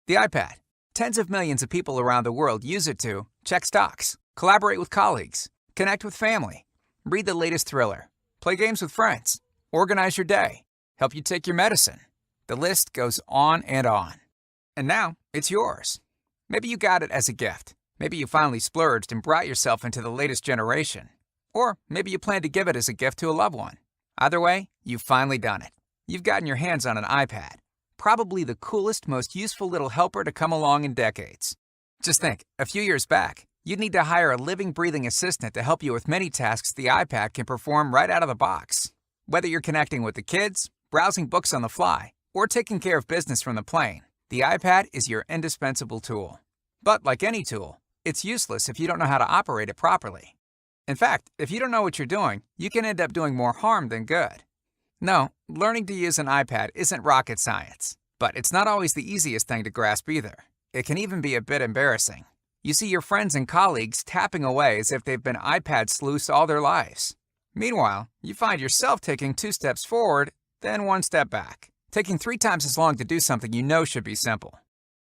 The iPad. Tens of millions of people around the world use it to check stocks, collaborate with colleagues, connect with family, read the latest thriller, play games with friends, organize your day, help you take your medicine. The list goes on and on. And now, it's yours. Maybe you got it as a gift. Maybe you finally splurged and brought yourself into the latest generation. Or maybe you plan to give it as a gift to a loved one. Either way, you've finally done it. You've gotten your hands on an iPad. Probably the coolest, most useful little helper to come along in decades. Just think, a few years back, you'd need to hire a living, breathing assistant to help you with many tasks the iPad can perform right out of the box. Whether you're connecting with the kids, browsing books on the fly, or taking care of business from the plane, the iPad is your indispensable tool. But like any tool, it's useless if you don't know how to operate it properly. In fact, if you don't know what you're doing, you can end up doing more harm than good. No, learning to use an iPad isn't rocket science, but it's not always the easiest thing to grasp either. It can even be a bit embarrassing. You see your friends and colleagues tapping away as if they've been iPad sleuths all their lives. Meanwhile, you find yourself taking 2 steps forward, then 1 step back, taking 3 times as long to do something you know should be simple.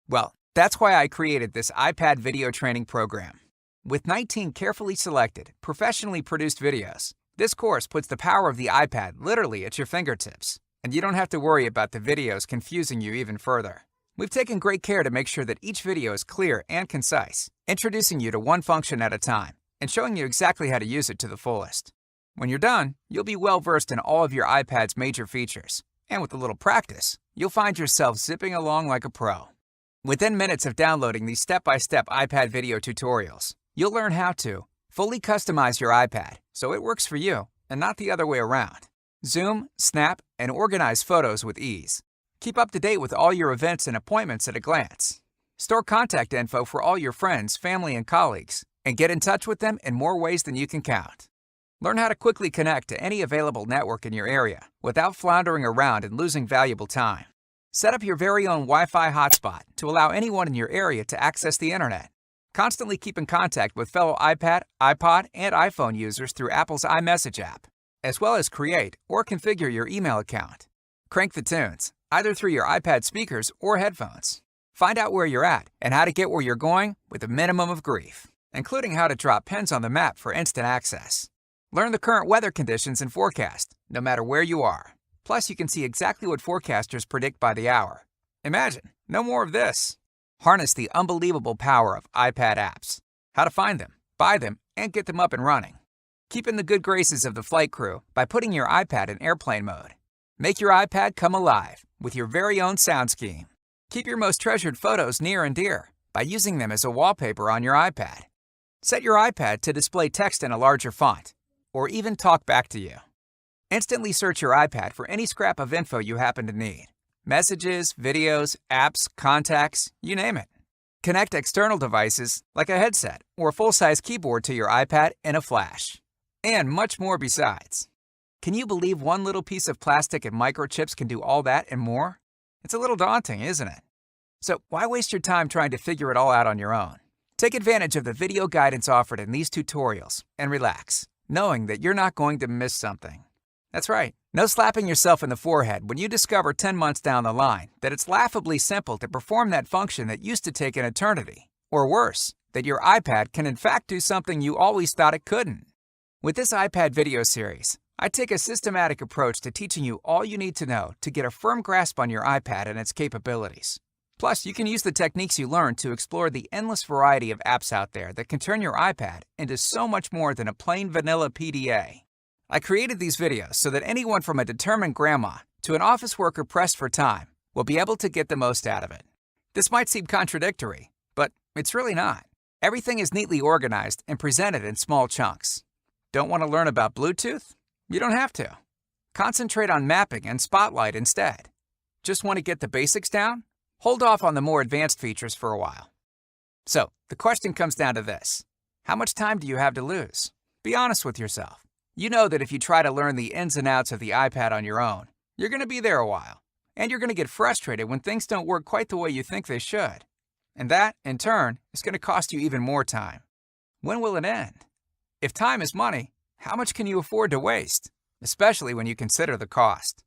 Well, that's why I created this iPad video training program. With 19 carefully selected, professionally produced videos, this course puts the power of the iPad literally at your fingertips, and you don't have to worry about the videos confusing you even further. We've taken great care to make sure that each video is clear and concise, introducing you to one function at a time and showing you exactly how to use it to the fullest. When you're done, you'll be well versed in all of your iPad's major features, and with a little practice, you'll find yourself zipping along like a pro. Within minutes of downloading these step-by-step iPad video tutorials, you'll learn how to fully customize your iPad so it works for you and not the other way around. Zoom, snap, and organize photos with ease. Keep up to date with all your events and appointments at a glance. Store contact info for all your friends, family, and colleagues, and get in touch with them in more ways than you can count. Learn how to quickly connect to any available network in your area without floundering around and losing valuable time. Set up your very own Wi-Fi hotspot to allow anyone in your area to access the internet. Constantly keep in contact with fellow iPad, iPod, and iPhone users through Apple's iMessage app, as well as create or configure your email account. Crank the tunes, either through your iPad speakers or headphones. Find out where you're at and how to get where you're going with a minimum of grief, including how to drop pins on the map for instant access. Learn the current weather conditions and forecast, no matter where you are. Plus, you can see exactly what forecasters predict by the hour. Imagine, no more of this. Harness the unbelievable power of iPad apps. How to find them, buy them, and get them up and running. Keep in the good graces of the flight crew by putting your iPad in airplane mode. Make your iPad come alive with your very own sound scheme. Keep your most treasured photos near and dear by using them as a wallpaper on your iPad. Set your iPad to display text in a larger font, or even talk back to you. Instantly search your iPad for any scrap of info you happen to need. Messages, videos, apps, contacts, you name it. Connect external devices like a headset or a full-size keyboard to your iPad in a flash. And much more besides. Can you believe one little piece of plastic and microchips can do all that and more? It's a little daunting, isn't it? So why waste your time trying to figure it all out on your own? Take advantage of the video guidance offered in these tutorials and relax, knowing that you're not going to miss something. That's right, no slapping yourself in the forehead when you discover 10 months down the line that it's laughably simple to perform that function that used to take an eternity. Or worse, that your iPad can in fact do something you always thought it couldn't. With this iPad video series, I take a systematic approach to teaching you all you need to know to get a firm grasp on your iPad and its capabilities. Plus, you can use the techniques you learn to explore the endless variety of apps out there that can turn your iPad into so much more than a plain vanilla PDA. I created these videos so that anyone from a determined grandma to an office worker pressed for time will be able to get the most out of it. This might seem contradictory, but it's really not. Everything is neatly organized and presented in small chunks. Don't want to learn about Bluetooth? You don't have to. Concentrate on mapping and Spotlight instead. Just want to get the basics down? Hold off on the more advanced features for a while. So, the question comes down to this. How much time do you have to lose? Be honest with yourself. You know that if you try to learn the ins and outs of the iPad on your own, you're going to be there a while. And you're going to get frustrated when things don't work quite the way you think they should. And that, in turn, is going to cost you even more time. When will it end? If time is money, how much can you afford to waste? Especially when you consider the cost.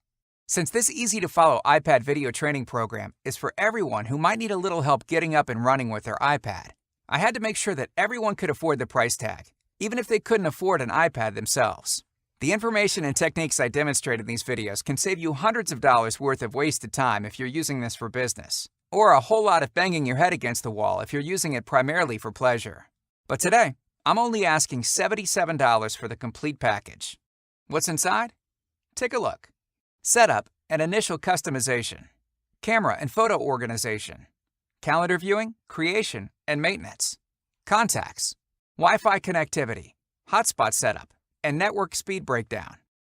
Since this easy-to-follow iPad video training program is for everyone who might need a little help getting up and running with their iPad, I had to make sure that everyone could afford the price tag, even if they couldn't afford an iPad themselves. The information and techniques I demonstrate in these videos can save you hundreds of dollars worth of wasted time if you're using this for business, or a whole lot of banging your head against the wall if you're using it primarily for pleasure. But today, I'm only asking $77 for the complete package. What's inside? Take a look. Setup and initial customization, camera and photo organization, calendar viewing, creation, and maintenance, contacts, Wi-Fi connectivity, hotspot setup, and network speed breakdown,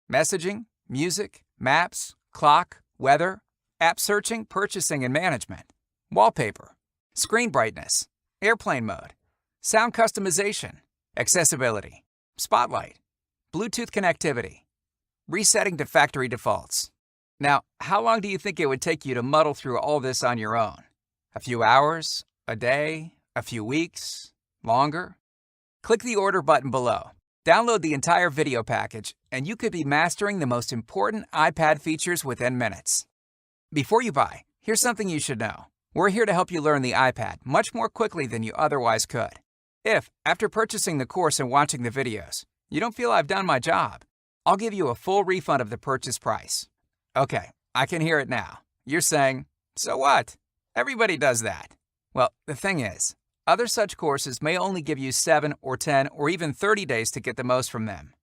messaging, music, maps, clock, weather, app searching, purchasing and management, wallpaper, screen brightness, airplane mode, sound customization, accessibility, spotlight, Bluetooth connectivity, resetting to factory defaults. Now, how long do you think it would take you to muddle through all this on your own? A few hours? A day? A few weeks? Longer? Click the order button below. Download the entire video package, and you could be mastering the most important iPad features within minutes. Before you buy, here's something you should know. We're here to help you learn the iPad much more quickly than you otherwise could. If, after purchasing the course and watching the videos, you don't feel I've done my job, I'll give you a full refund of the purchase price. Okay, I can hear it now. You're saying, so what? Everybody does that. Well, the thing is, other such courses may only give you 7 or 10 or even 30 days to get the most from them.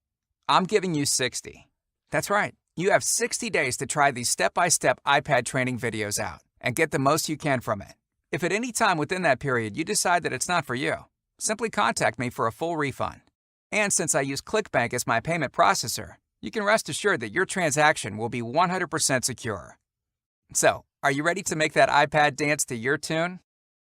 I'm giving you 60. That's right, you have 60 days to try these step-by-step iPad training videos out and get the most you can from it. If at any time within that period you decide that it's not for you, simply contact me for a full refund. And since I use ClickBank as my payment processor, you can rest assured that your transaction will be 100% secure. So, are you ready to make that iPad dance to your tune?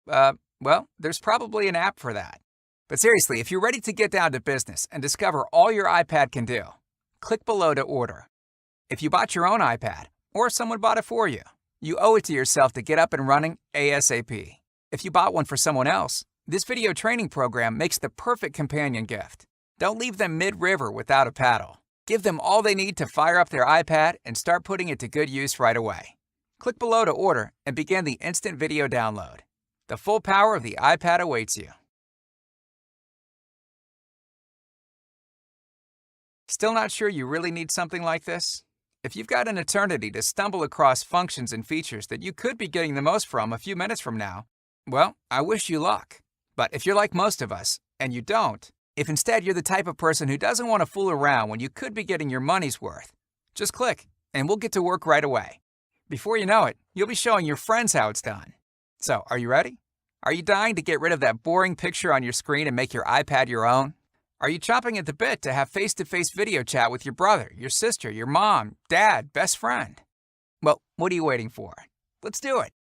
Well, there's probably an app for that. But seriously, if you're ready to get down to business and discover all your iPad can do, click below to order. If you bought your own iPad, or someone bought it for you, you owe it to yourself to get up and running ASAP. If you bought one for someone else, this video training program makes the perfect companion gift. Don't leave them mid-river without a paddle. Give them all they need to fire up their iPad and start putting it to good use right away. Click below to order and begin the instant video download. The full power of the iPad awaits you. Still not sure you really need something like this? If you've got an eternity to stumble across functions and features that you could be getting the most from a few minutes from now, well, I wish you luck. But if you're like most of us, and you don't, if instead you're the type of person who doesn't want to fool around when you could be getting your money's worth, just click, and we'll get to work right away. Before you know it, you'll be showing your friends how it's done. So, are you ready? Are you dying to get rid of that boring picture on your screen and make your iPad your own? Are you chomping at the bit to have face-to-face video chat with your brother, your sister, your mom, dad, best friend? Well, what are you waiting for? Let's do it.